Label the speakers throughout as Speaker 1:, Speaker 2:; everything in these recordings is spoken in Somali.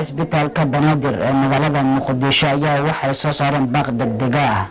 Speaker 1: isbitaalka Banaadir ee magaalada Muqdisho ayaa waxay soo saareen baaq degdeg ah.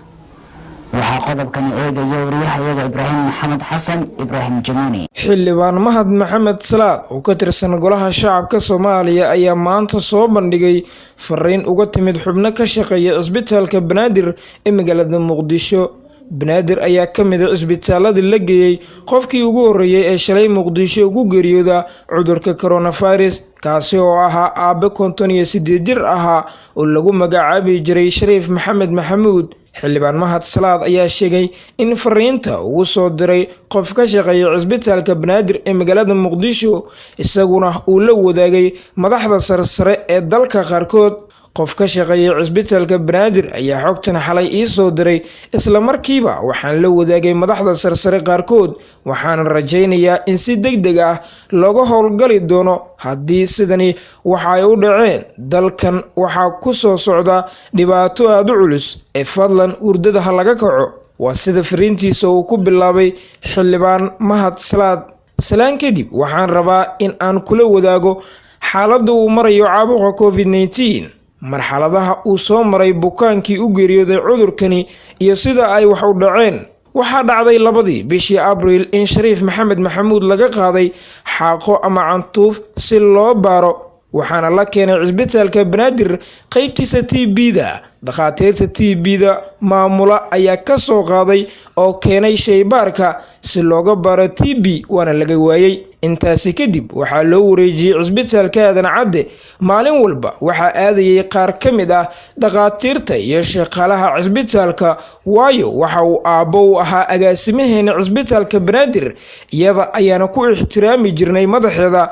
Speaker 1: waxaa qodobkan eegaya wariyaha Ibrahim Maxamed Xasan Ibrahim Jamuni.
Speaker 2: xildhibaan Mahad Maxamed Salaad oo ka tirsan golaha shacabka Soomaaliya ayaa maanta soo bandhigay fariin uga timid xubno ka shaqeeya isbitaalka Banaadir ee magaalada Muqdisho. Banaadir ayaa ka mid ah isbitaalada la geeyay qofkii ugu horeeyay ee shalay Muqdisho ugu geeriyooda cudurka coronavirus kaasi oo ahaa aabe 58 jir ahaa oo lagu magacaabi jiray Shariif Maxamed Maxamuud. xildhibaan Mahad Salaad ayaa sheegay in fariinta uu soo diray qof ka shaqeeya isbitaalka Banaadir ee magaalada Muqdisho isaguna uu la wadaagay madaxda sarsare ee dalka qaarkood. qof ka shaqeeya isbitaalka Banaadir ayaa xogtan xalay soo diray isla markiiba waxaan la wadaagay madaxda sarsare qaarkood waxaan rajaynayaa in si degdeg ah looga howlgali doono haddii sidani waxa ay u dhaceen dalkan waxa ku soo socda dhibaato aad u culus ee fadlan hurdada laga kaco. waa sida fariintiisa uu ku bilaabay xildhibaan Mahad Salaad. salaan kadib waxaan rabaa in aan kula wadaago xaaladda uu marayo caabuqa COVID-19 marxaladaha uu soo maray bukaankii u geeriyooday cudurkani iyo sida ay wax u dhaceen. waxaa dhacday 2 bishii Abriil in Shariif Maxamed Maxamuud laga qaaday xaaqo ama cantuuf si loo baaro waxaana la keenay isbitaalka Banaadir qaybtiisa TB-da. dhakhaatiirta TB-da maamula ayaa ka soo qaaday oo keenay shaybaarka si looga baaro TB waana laga waayay. intaasi kadib waxaa loo wareejiyay isbitaalka Aadan Cadde. maalin walba waxaa aadayay qaar ka mid ah dhakhaatiirta iyo shaqaalaha isbitaalka waayo waxa uu aabbo u ahaa agaasimaheena isbitaalka Banaadir iyada ayaana ku ixtiraami jirnay madaxeeda.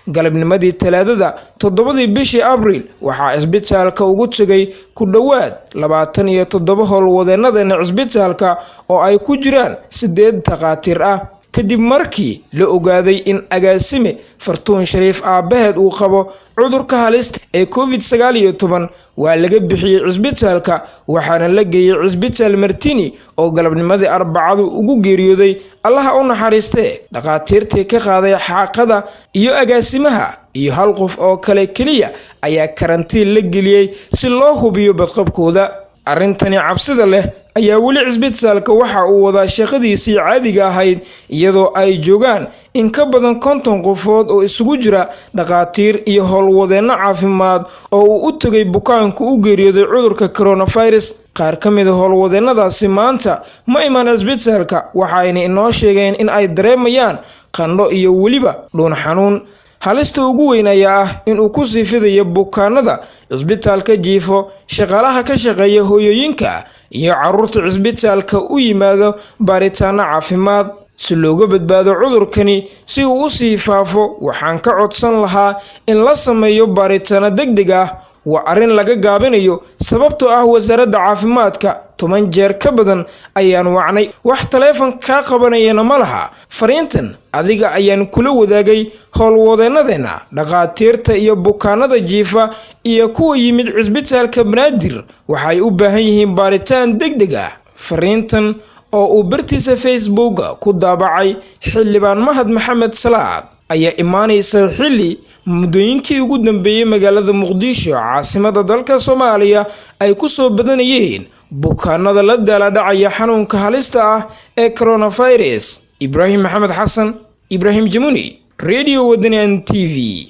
Speaker 2: galabnimadii Talaadada 7 bishii Abriil waxaa isbitaalka ugu tagay ku dhawaad 27 howlwadeenada isbitaalka oo ay ku jiraan 8 dhakhaatiir ah kadib markii la ogaaday in agaasime Fartuun Shariif aabaheed uu qabo cudurka halista ee COVID-19 waa laga bixiyay isbitaalka waxaana la geeyay isbitaal Martini oo galabnimadii Arbacada ugu geeriyooday Allaha u naxariistee. dhakhaatiirtii ka qaaday xaaqada iyo agaasimaha iyo hal qof oo kale kaliya ayaa karantiin la geliyay si loo hubiyo badqabkooda. arrintani cabsida leh ayaa wali isbitaalka waxa uu wadaa shaqadiisii caadiga ahayd iyadoo ay joogaan in ka badan 50 qofood oo isugu jira dhakhaatiir iyo howlwadeeno caafimaad oo uu u tagay bukaanku u geeriyooday cudurka coronavirus. qaar ka mid ah howlwadeenadaasi maanta ma iman isbitaalka waxayna inoo sheegeen in ay dareemayaan qandho iyo waliba dhuun xanuun. halista ugu weyn ayaa ah in uu ku sii fidayo bukaanada isbitaalka jiifo shaqaalaha ka shaqeeya hooyooyinka iyo caruurta isbitaalka u yimaado baaritaano caafimaad si looga badbaado cudurkani si uu u sii faafo. waxaan ka codsan lahaa in la sameeyo baaritaano degdeg ah. waa arrin laga gaabinayo sababtoo ah wasaaradda caafimaadka 10 jeer ka badan ayaan wacnay wax taleefan ka qabanayna ma laha. fariintan adiga ayaan kula wadaagay howlwadeenadeena dhakhaatiirta iyo bukaanada jiifa iyo kuwa yimid isbitaalka Banaadir waxay u baahan yihiin baaritaan degdeg ah. fariintan oo uu bartiisa Facebook ku daabacay xildhibaan Mahad Maxamed Salaad ayaa imaanaysa xilli muddooyinkii ugu dambeeyay magaalada Muqdisho caasimadda dalka Soomaaliya ay ku soo badanayeen bukaanada la daalaa dhacaya xanuunka halista ah ee coronavirus. Ibrahim Maxamed Xasan Ibrahim Jamuni Radio Wadani TV.